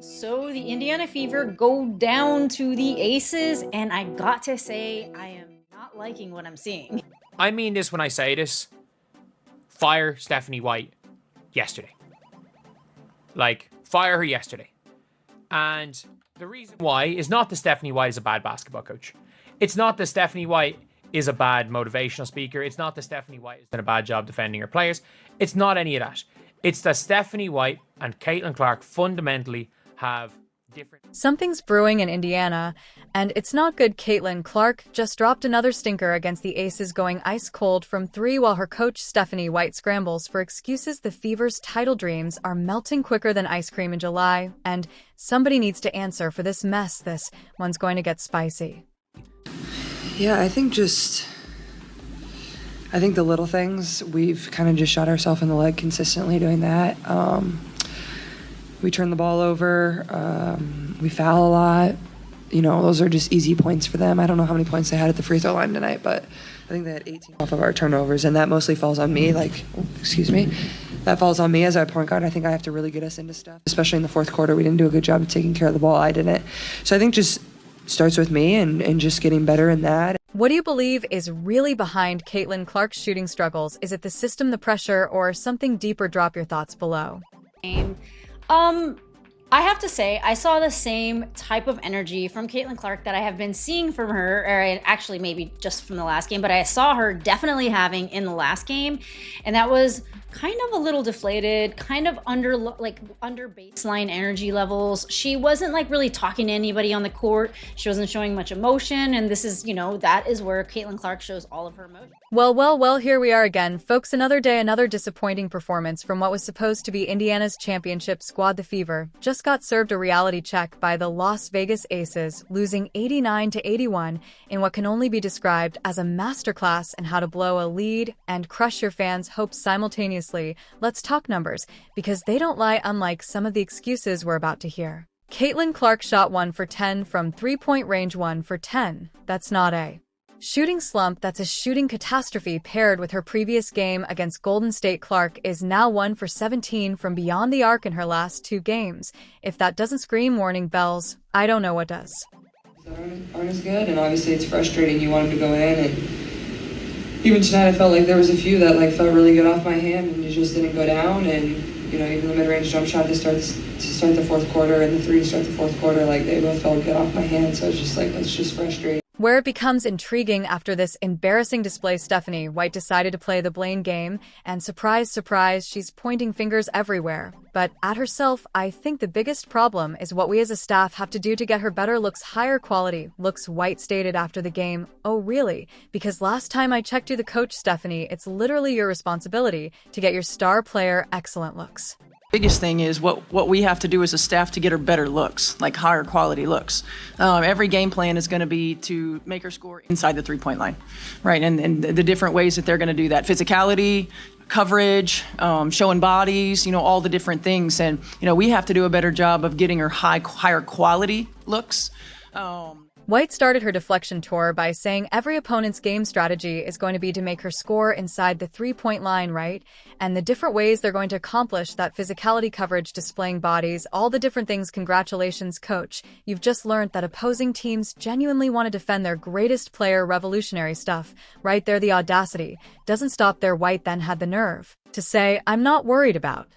So the Indiana Fever go down to the Aces, and I got to say, I am not liking what I'm seeing. I mean this when I say this. Fire Stephanie White yesterday. Fire her yesterday. And the reason why is not that Stephanie White is a bad basketball coach. It's not that Stephanie White is a bad motivational speaker. It's not that Stephanie White has done a bad job defending her players. It's not any of that. It's that Stephanie White and Caitlin Clark fundamentally have different... Something's brewing in Indiana, and it's not good. Caitlin Clark just dropped another stinker against the Aces, going ice cold from three, while her coach Stephanie White scrambles for excuses. The Fever's title dreams are melting quicker than ice cream in July, and somebody needs to answer for this mess. This one's going to get spicy. Yeah, I think the little things, we've kind of just shot ourselves in the leg consistently doing that. We turn the ball over, we foul a lot. You know, those are just easy points for them. I don't know how many points they had at the free throw line tonight, but I think they had 18 off of our turnovers, and that mostly falls on me. That falls on me as our point guard. I think I have to really get us into stuff, especially in the fourth quarter. We didn't do a good job of taking care of the ball. I didn't. So I think just starts with me and just getting better in that. What do you believe is really behind Caitlin Clark's shooting struggles? Is it the system, the pressure, or something deeper? Drop your thoughts below. I have to say, I saw the same type of energy from Caitlin Clark that I have been seeing from her, or actually maybe just from the last game, but I saw her definitely having in the last game, and that was kind of a little deflated, kind of under baseline energy levels. She wasn't really talking to anybody on the court. She wasn't showing much emotion, and this is, that is where Caitlin Clark shows all of her emotion. Well, here we are again, folks. Another day, another disappointing performance from what was supposed to be Indiana's championship squad. The Fever just got served a reality check by the Las Vegas Aces, losing 89-81 in what can only be described as a masterclass in how to blow a lead and crush your fans' hopes simultaneously. Let's talk numbers, because they don't lie, unlike some of the excuses we're about to hear. Caitlin Clark shot 1 for 10 from three-point range. 1 for 10. That's not a shooting slump, that's a shooting catastrophe. Paired with her previous game against Golden State, Clark is now 1 for 17 from beyond the arc in her last 2 games. If that doesn't scream warning bells, I don't know what does. Aren't as good, and obviously it's frustrating. You want them to go in, and even tonight I felt like there was a few that felt really good off my hand and it just didn't go down. And even the mid-range jump shot to start the fourth quarter and the three to start the fourth quarter, they both felt good off my hand. So it's just frustrating. Where it becomes intriguing after this embarrassing display, Stephanie White decided to play the blame game, and surprise, surprise, she's pointing fingers everywhere. But at herself. I think the biggest problem is what we as a staff have to do to get her better looks, higher quality looks. White stated after the game, "Oh really? Because last time I checked you, the coach, Stephanie, it's literally your responsibility to get your star player excellent looks." Biggest thing is what we have to do as a staff to get her better looks, higher quality looks. Every game plan is going to be to make her score inside the three-point line, right? And the different ways that they're going to do that: physicality, coverage, showing bodies, all the different things. And we have to do a better job of getting her higher quality looks. White started her deflection tour by saying every opponent's game strategy is going to be to make her score inside the three-point line, right? And the different ways they're going to accomplish that: physicality, coverage, displaying bodies, all the different things. Congratulations, coach. You've just learned that opposing teams genuinely want to defend their greatest player. Revolutionary stuff. Right there, the audacity doesn't stop there. White then had the nerve to say, "I'm not worried about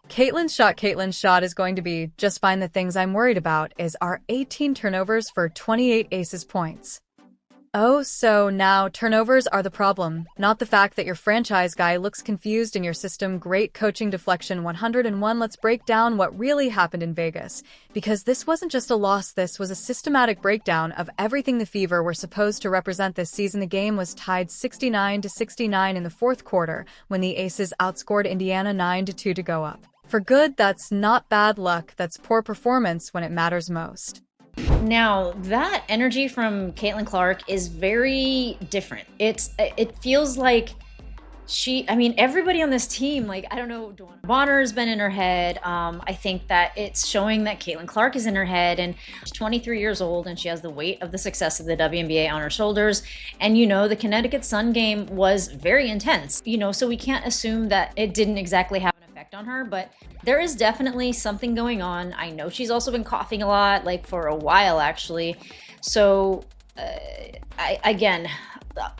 Caitlin's shot. Caitlin's shot is going to be just fine. The things I'm worried about is our 18 turnovers for 28 Aces points." Oh, so now turnovers are the problem, not the fact that your franchise guy looks confused in your system. Great coaching. Deflection 101. Let's break down what really happened in Vegas, because this wasn't just a loss, this was a systematic breakdown of everything the Fever were supposed to represent this season. The game was tied 69-69 in the fourth quarter when the Aces outscored Indiana 9-2 to go up. For good, that's not bad luck, that's poor performance when it matters most. Now, that energy from Caitlin Clark is very different. It feels like everybody on this team, I don't know, Dawn Bonner's been in her head. I think that it's showing that Caitlin Clark is in her head, and she's 23 years old, and she has the weight of the success of the WNBA on her shoulders. And, the Connecticut Sun game was very intense, so we can't assume that it didn't exactly have an effect effect on her, but there is definitely something going on. I know she's also been coughing a lot, like for a while actually. So again,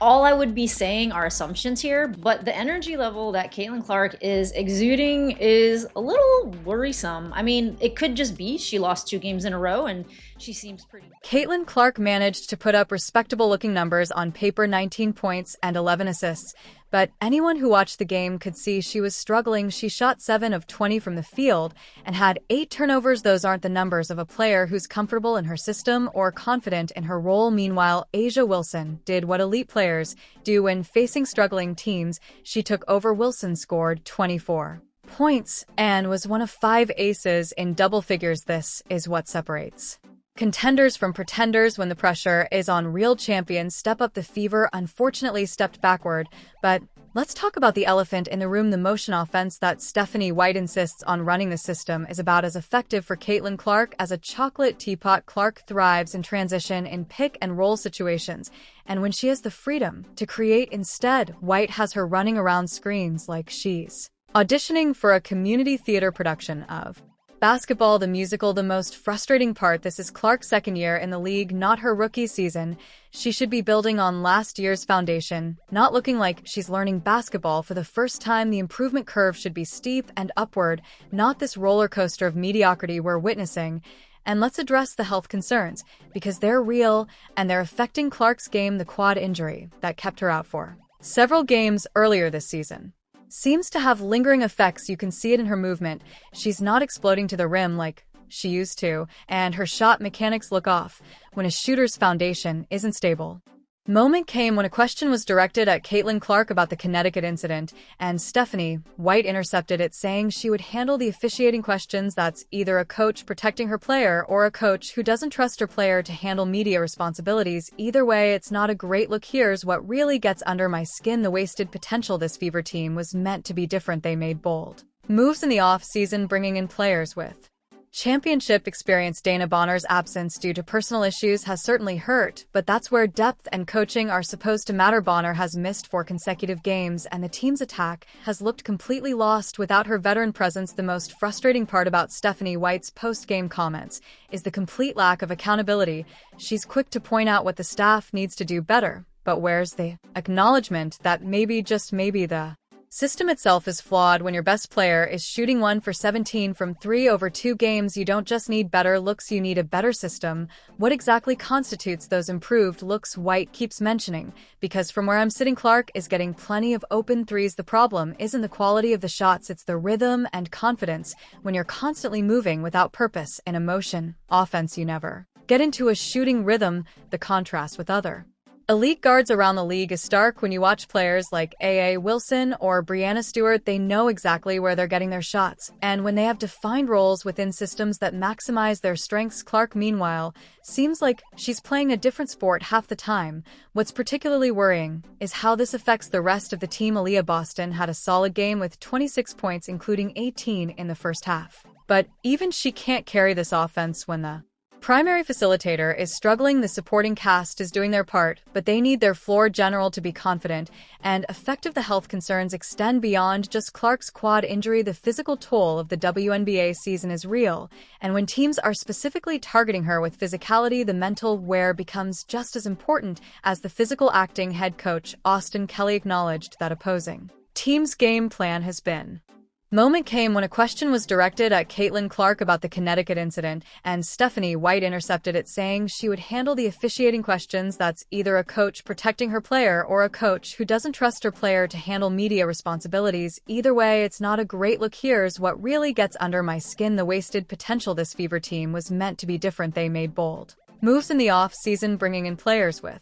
all I would be saying are assumptions here, but the energy level that Caitlin Clark is exuding is a little worrisome. I mean, it could just be she lost 2 games in a row and she seems pretty... Caitlin Clark managed to put up respectable-looking numbers on paper, 19 points and 11 assists. But anyone who watched the game could see she was struggling. She shot 7 of 20 from the field and had 8 turnovers. Those aren't the numbers of a player who's comfortable in her system or confident in her role. Meanwhile, A'ja Wilson did what elite players do when facing struggling teams. She took over. Wilson scored 24 points and was one of 5 aces in double figures. This is what separates contenders from pretenders. When the pressure is on, real champions step up. The Fever unfortunately stepped backward, but let's talk about the elephant in the room. The motion offense that Stephanie White insists on running the system is about as effective for Caitlin Clark as a chocolate teapot. Clark thrives in transition in pick and roll situations, and when she has the freedom to create instead, White has her running around screens like she's auditioning for a community theater production of Basketball the Musical. The most frustrating part, this is Clark's second year in the league, not her rookie season. She should be building on last year's foundation, not looking like she's learning basketball for the first time. The improvement curve should be steep and upward, not this roller coaster of mediocrity we're witnessing. And let's address the health concerns, because they're real and they're affecting Clark's game. The quad injury that kept her out for several games earlier this season seems to have lingering effects. You can see it in her movement. She's not exploding to the rim like she used to, and her shot mechanics look off when a shooter's foundation isn't stable. Moment came when a question was directed at Caitlin Clark about the Connecticut incident, and Stephanie White intercepted it, saying she would handle the officiating questions. That's either a coach protecting her player or a coach who doesn't trust her player to handle media responsibilities. Either way, it's not a great look. Here's what really gets under my skin: the wasted potential. This Fever team was meant to be different. They made bold moves in the off-season, bringing in players with championship experience. Dana Bonner's absence due to personal issues has certainly hurt, but that's where depth and coaching are supposed to matter. Bonner has missed 4 consecutive games, and the team's attack has looked completely lost without her veteran presence. The most frustrating part about Stephanie White's post-game comments is the complete lack of accountability. She's quick to point out what the staff needs to do better, but where's the acknowledgement that maybe, just maybe, the system itself is flawed? When your best player is shooting 1 for 17 from 3 over 2 games, you don't just need better looks, you need a better system. What exactly constitutes those improved looks? White keeps mentioning, because from where I'm sitting, Clark is getting plenty of open threes. The problem isn't the quality of the shots, it's the rhythm and confidence. When you're constantly moving without purpose and emotion, offense, you never get into a shooting rhythm. The contrast with other elite guards around the league is stark. When you watch players like A'ja Wilson or Breanna Stewart, they know exactly where they're getting their shots, and when they have defined roles within systems that maximize their strengths. Clark, meanwhile, seems like she's playing a different sport half the time. What's particularly worrying is how this affects the rest of the team. Aaliyah Boston had a solid game with 26 points, including 18 in the first half, but even she can't carry this offense when the primary facilitator is struggling. The supporting cast is doing their part, but they need their floor general to be confident and effective. The health concerns extend beyond just Clark's quad injury. The physical toll of the WNBA season is real, and when teams are specifically targeting her with physicality, the mental wear becomes just as important as the physical acting. Head coach Austin Kelly acknowledged that opposing team's game plan has been Moment came when a question was directed at Caitlin Clark about the Connecticut incident, and Stephanie White intercepted it, saying she would handle the officiating questions. That's either a coach protecting her player or a coach who doesn't trust her player to handle media responsibilities. Either way, it's not a great look. Here's what really gets under my skin: the wasted potential. This Fever team was meant to be different. They made bold moves in the off-season, bringing in players with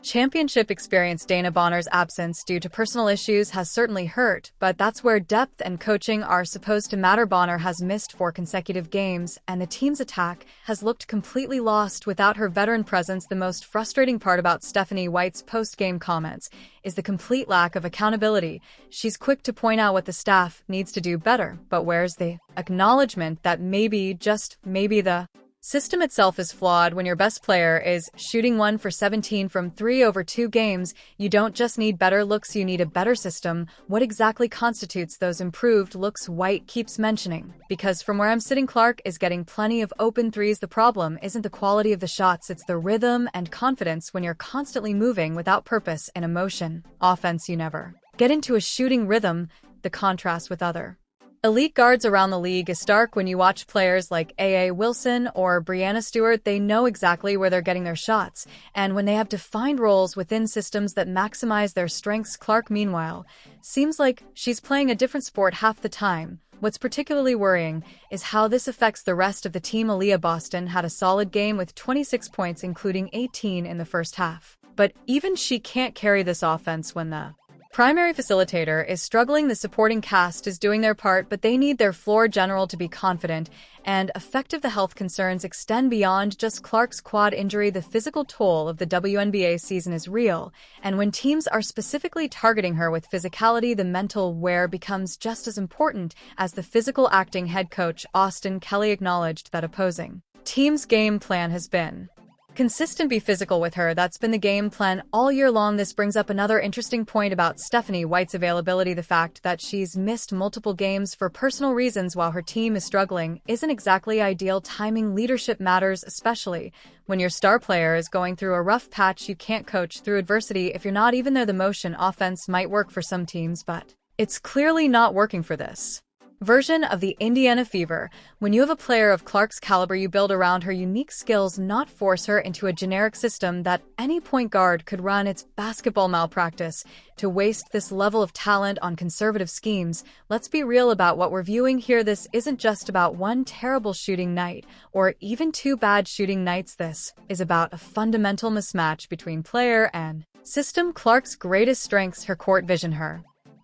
championship experience. Dana Bonner's absence due to personal issues has certainly hurt, but that's where depth and coaching are supposed to matter. Bonner has missed 4 consecutive games, and the team's attack has looked completely lost without her veteran presence. The most frustrating part about Stephanie White's post-game comments is the complete lack of accountability. She's quick to point out what the staff needs to do better, but where's the acknowledgement that maybe, just maybe, the System itself is flawed. When your best player is shooting 1 for 17 from 3 over 2 games, you don't just need better looks, you need a better system. What exactly constitutes those improved looks? White keeps mentioning. Because from where I'm sitting, Clark is getting plenty of open threes. The problem isn't the quality of the shots, it's the rhythm and confidence when you're constantly moving without purpose and emotion. Offense, you never get into a shooting rhythm. The contrast with other elite guards around the league is stark. When you watch players like A.A. Wilson or Breanna Stewart, they know exactly where they're getting their shots. And when they have defined roles within systems that maximize their strengths, Clark, meanwhile, seems like she's playing a different sport half the time. What's particularly worrying is how this affects the rest of the team. Aaliyah Boston had a solid game with 26 points, including 18 in the first half. But even she can't carry this offense when the primary facilitator is struggling. The supporting cast is doing their part, but they need their floor general to be confident and effective. The health concerns extend beyond just Clark's quad injury. The physical toll of the WNBA season is real, and when teams are specifically targeting her with physicality, the mental wear becomes just as important as the physical. Acting head coach Austin Kelly acknowledged that opposing team's game plan has been consistent. Be physical with her. That's been the game plan all year long. This brings up another interesting point about Stephanie White's availability. The fact that she's missed multiple games for personal reasons while her team is struggling isn't exactly ideal timing. Leadership matters, especially when your star player is going through a rough patch. You can't coach through adversity if you're not even there. The motion offense might work for some teams, but it's clearly not working for this version of the Indiana Fever. When you have a player of Clark's caliber, you build around her unique skills, not force her into a generic system that any point guard could run. It's basketball malpractice to waste this level of talent on conservative schemes. Let's be real about what we're viewing here. This isn't just about one terrible shooting night or even 2 bad shooting nights. This is about a fundamental mismatch between player and system. Clark's greatest strengths, her court vision, her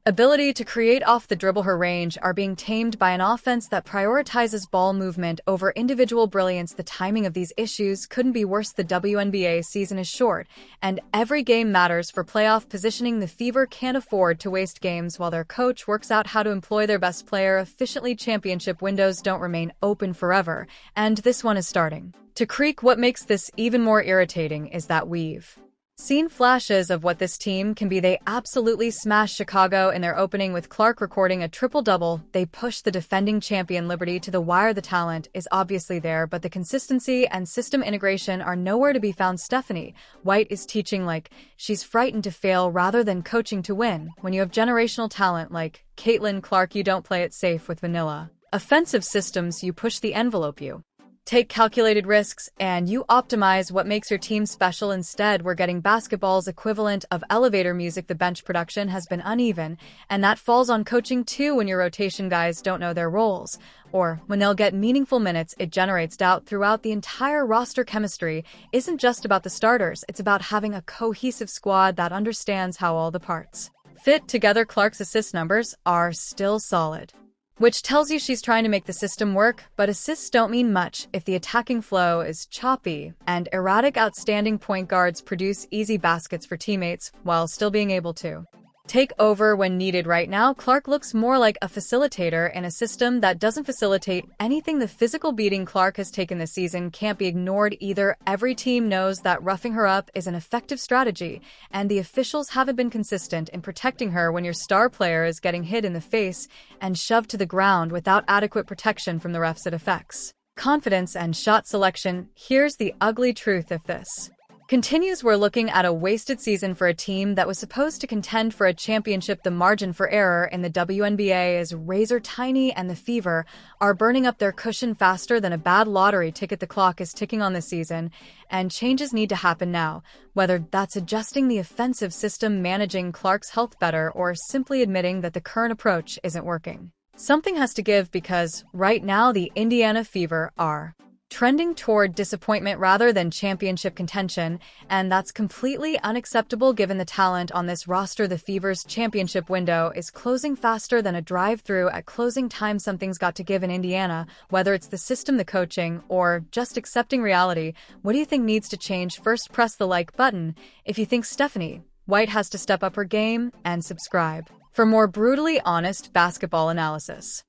ability to create off the dribble, her range, are being tamed by an offense that prioritizes ball movement over individual brilliance. The timing of these issues couldn't be worse. The WNBA season is short, and every game matters for playoff positioning. The Fever can't afford to waste games while their coach works out how to employ their best player efficiently. Championship windows don't remain open forever, and this one is starting to creak. What makes this even more irritating is that we've seen flashes of what this team can be. They absolutely smashed Chicago in their opening with Clark recording a triple-double. They pushed the defending champion Liberty to the wire. The talent is obviously there, but the consistency and system integration are nowhere to be found. Stephanie White is teaching like she's frightened to fail rather than coaching to win. When you have generational talent like Caitlin Clark, you don't play it safe with vanilla offensive systems. You push the envelope, you take calculated risks, and you optimize what makes your team special. Instead, we're getting basketball's equivalent of elevator music. The bench production has been uneven, and that falls on coaching too. When your rotation guys don't know their roles, or when they'll get meaningful minutes, it generates doubt throughout the entire roster. Chemistry isn't just about the starters, it's about having a cohesive squad that understands how all the parts fit together. Clark's assist numbers are still solid, which tells you she's trying to make the system work, but assists don't mean much if the attacking flow is choppy and erratic. Outstanding point guards produce easy baskets for teammates while still being able to take over when needed. Right now, Clark looks more like a facilitator in a system that doesn't facilitate anything. The physical beating Clark has taken this season can't be ignored either. Every team knows that roughing her up is an effective strategy, and the officials haven't been consistent in protecting her. When your star player is getting hit in the face and shoved to the ground without adequate protection from the refs, it affects confidence and shot selection. Here's the ugly truth: if this continues, we're looking at a wasted season for a team that was supposed to contend for a championship. The margin for error in the WNBA is razor tiny, and the Fever are burning up their cushion faster than a bad lottery ticket. The clock is ticking on this season, and changes need to happen now, whether that's adjusting the offensive system, managing Clark's health better, or simply admitting that the current approach isn't working. Something has to give, because right now the Indiana Fever are trending toward disappointment rather than championship contention, and that's completely unacceptable given the talent on this roster. The Fever's championship window is closing faster than a drive-through at closing time. Something's got to give in Indiana, whether it's the system, the coaching, or just accepting reality. What do you think needs to change? First, press the like button if you think Stephanie White has to step up her game, and subscribe for more brutally honest basketball analysis.